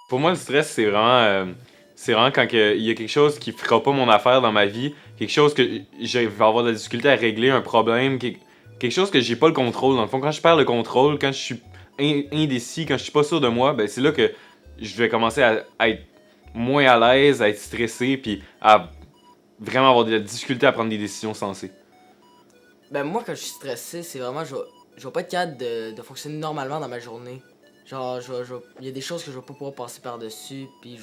Pour moi, le stress, c'est vraiment quand il y a quelque chose qui fera pas mon affaire dans ma vie, quelque chose que je vais avoir de la difficulté à régler, un problème, quelque chose que j'ai pas le contrôle. Dans le fond, quand je perds le contrôle, quand je suis indécis, quand je suis pas sûr de moi, ben c'est là que je vais commencer à être moins à l'aise, à être stressé, puis à vraiment avoir de la difficulté à prendre des décisions sensées. Ben moi quand je suis stressé, c'est vraiment je vais pas être capable de fonctionner normalement dans ma journée. Genre il y a des choses que je vais pas pouvoir passer par-dessus, puis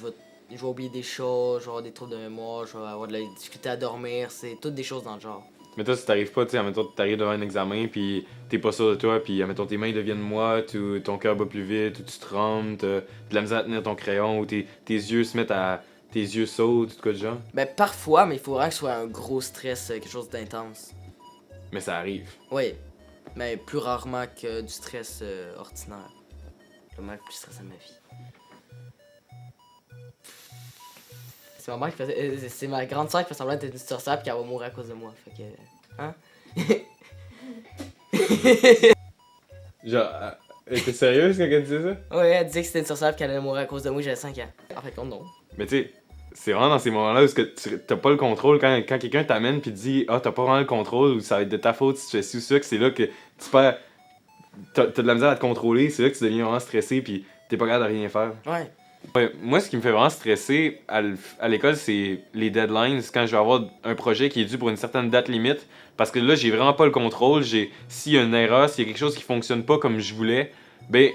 je vais oublier des choses, je vais avoir des troubles de mémoire, je vais avoir de la difficulté à dormir, c'est toutes des choses dans le genre. Mais toi, si t'arrives pas, tu sais, admettons, t'arrives devant un examen, puis t'es pas sûr de toi, puis admettons, tes mains deviennent moites, ou ton cœur bat plus vite, ou tu trembles, t'as de la misère à tenir ton crayon, ou tes yeux se mettent à. Tes yeux sautent, tout quoi de genre. Ben parfois, mais il faut vraiment que ce soit un gros stress, quelque chose d'intense. Mais ça arrive. Oui, mais plus rarement que du stress ordinaire. Le mal plus stressant de ma vie. C'est ma mère qui fait, c'est ma grande soeur qui fait semblant d'être une sorcière pis qu'elle va mourir à cause de moi. Fait que, hein? Genre, t'es sérieuse quand elle disait ça? Ouais, elle disait que c'était une sorcière pis qu'elle allait mourir à cause de moi, j'avais 5 ans. En fait, non. Mais tu sais, c'est vraiment dans ces moments-là où t'as pas le contrôle, quand quelqu'un t'amène, puis te dit, ah, t'as pas vraiment le contrôle, ou ça va être de ta faute si tu fais ci ou ça, que c'est là que tu perds. T'as de la misère à te contrôler, c'est là que tu deviens vraiment stressé, puis t'es pas capable de rien faire. Ouais. Ouais, moi, ce qui me fait vraiment stresser à l'école, c'est les deadlines. Quand je vais avoir un projet qui est dû pour une certaine date limite. Parce que là, j'ai vraiment pas le contrôle. S'il y a une erreur, s'il y a quelque chose qui fonctionne pas comme je voulais, ben,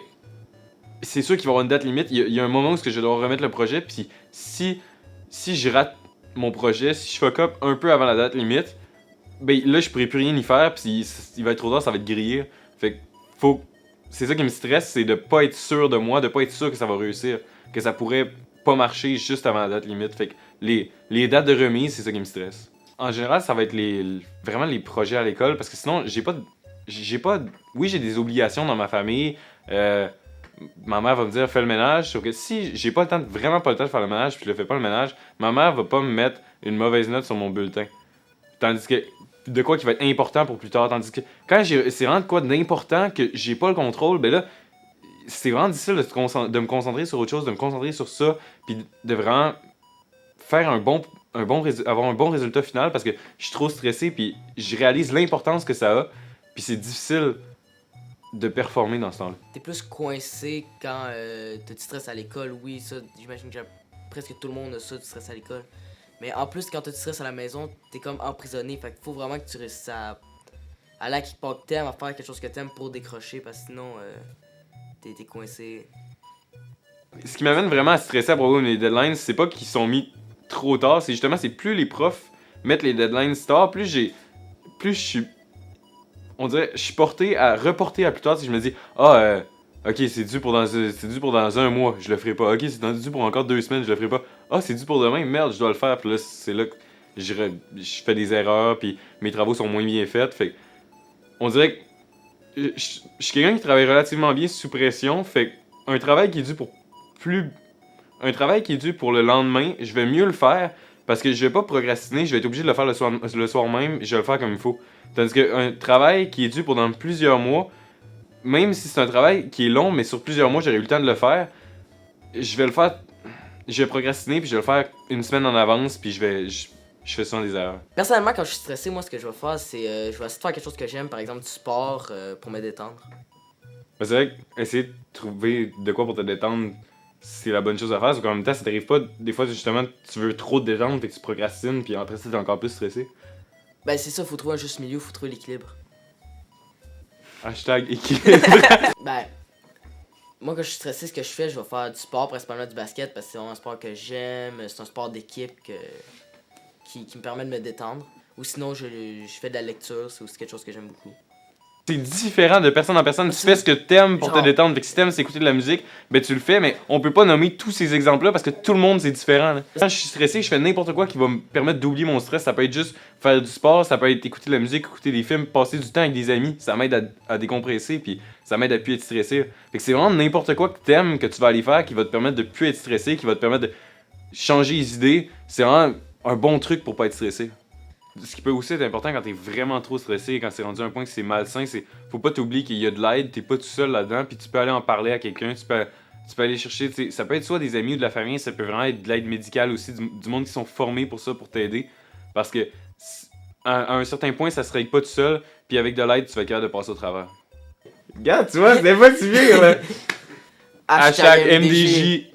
c'est sûr qu'il va y avoir une date limite. Il y a un moment où je vais devoir remettre le projet. Puis si je rate mon projet, si je fuck up un peu avant la date limite, ben là, je pourrai plus rien y faire. Puis il va être trop tard, ça va être grillé. Fait que faut. C'est ça qui me stresse, c'est de pas être sûr de moi, de pas être sûr que ça va réussir. Que ça pourrait pas marcher juste avant la date limite. Fait que les dates de remise, c'est ça qui me stresse. En général, ça va être vraiment les projets à l'école. Parce que sinon, j'ai pas. Oui, j'ai des obligations dans ma famille. Euh, Ma mère va me dire fais le ménage. Sauf que si j'ai pas le temps, vraiment pas le temps de faire le ménage, puis je le fais pas le ménage, ma mère va pas me mettre une mauvaise note sur mon bulletin. Tandis que de quoi qui va être important pour plus tard. Tandis que quand c'est vraiment de quoi d'important que j'ai pas le contrôle, ben là, c'est vraiment difficile de me concentrer sur autre chose, de me concentrer sur ça, puis de vraiment faire avoir un bon résultat final parce que je suis trop stressé, puis je réalise l'importance que ça a, puis c'est difficile de performer dans ce temps-là. T'es plus coincé quand t'as du stress à l'école, oui, ça, j'imagine que presque tout le monde a ça, du stress à l'école. Mais en plus, quand t'as du stress à la maison, t'es comme emprisonné, fait qu'il faut vraiment que tu réussisses à aller à quelque part que t'aimes, à faire quelque chose que t'aimes pour décrocher, parce que sinon, t'es coincé. Ce qui m'amène vraiment à stresser à propos des deadlines, c'est pas qu'ils sont mis trop tard, c'est justement, c'est plus les profs mettent les deadlines tard, plus je suis, on dirait, je suis porté à reporter à plus tard si je me dis, ok, c'est dû pour dans un mois, je le ferai pas. Ok, c'est dû pour encore 2 semaines, je le ferai pas. Ah, c'est dû pour demain, merde, je dois le faire. Puis là, c'est là que je fais des erreurs, puis mes travaux sont moins bien faits. Fait que, on dirait que je suis quelqu'un qui travaille relativement bien sous pression. Fait que un travail qui est dû pour plus, un travail qui est dû pour le lendemain, je vais mieux le faire parce que je vais pas procrastiner, je vais être obligé de le faire le soir même, je vais le faire comme il faut. Tandis qu'un travail qui est dû pour dans plusieurs mois, même si c'est un travail qui est long, mais sur plusieurs mois, j'aurais eu le temps de le faire, je vais le faire, je vais procrastiner, puis je vais le faire une semaine en avance, puis je fais souvent des erreurs. Personnellement, quand je suis stressé, moi, ce que je vais faire, c'est je vais essayer de faire quelque chose que j'aime, par exemple du sport, pour me détendre. Mais c'est vrai qu'essayer de trouver de quoi pour te détendre, c'est la bonne chose à faire, parce qu'en même temps, ça t'arrive pas, des fois, justement, tu veux trop te détendre, fait que tu procrastines, puis après ça, t'es encore plus stressé. Ben c'est ça, faut trouver un juste milieu, faut trouver l'équilibre. Hashtag équilibre. Ben, moi, quand je suis stressé, ce que je fais, je vais faire du sport, principalement du basket, parce que c'est vraiment un sport que j'aime, c'est un sport d'équipe qui me permet de me détendre. Ou sinon, je fais de la lecture, c'est aussi quelque chose que j'aime beaucoup. C'est différent de personne en personne. Tu fais ce que t'aimes pour te Genre- détendre. Fait que si t'aimes c'est écouter de la musique, ben tu le fais, mais on peut pas nommer tous ces exemples-là parce que tout le monde c'est différent. Là. Quand je suis stressé, je fais n'importe quoi qui va me permettre d'oublier mon stress. Ça peut être juste faire du sport, ça peut être écouter de la musique, écouter des films, passer du temps avec des amis. Ça m'aide à décompresser, puis ça m'aide à plus être stressé. Fait que c'est vraiment n'importe quoi que t'aimes, que tu vas aller faire, qui va te permettre de plus être stressé, qui va te permettre de changer les idées. C'est vraiment un bon truc pour pas être stressé. Ce qui peut aussi être important quand t'es vraiment trop stressé, quand c'est rendu à un point que c'est malsain, c'est faut pas t'oublier qu'il y a de l'aide, t'es pas tout seul là-dedans, puis tu peux aller en parler à quelqu'un, tu peux aller chercher, tu sais, ça peut être soit des amis ou de la famille, ça peut vraiment être de l'aide médicale aussi, du monde qui sont formés pour ça, pour t'aider, parce que à un certain point, ça se règle pas tout seul, puis avec de l'aide, tu vas être capable de passer au travers. Regarde, tu vois, c'était pas si pire, là! Hashtag MDJ.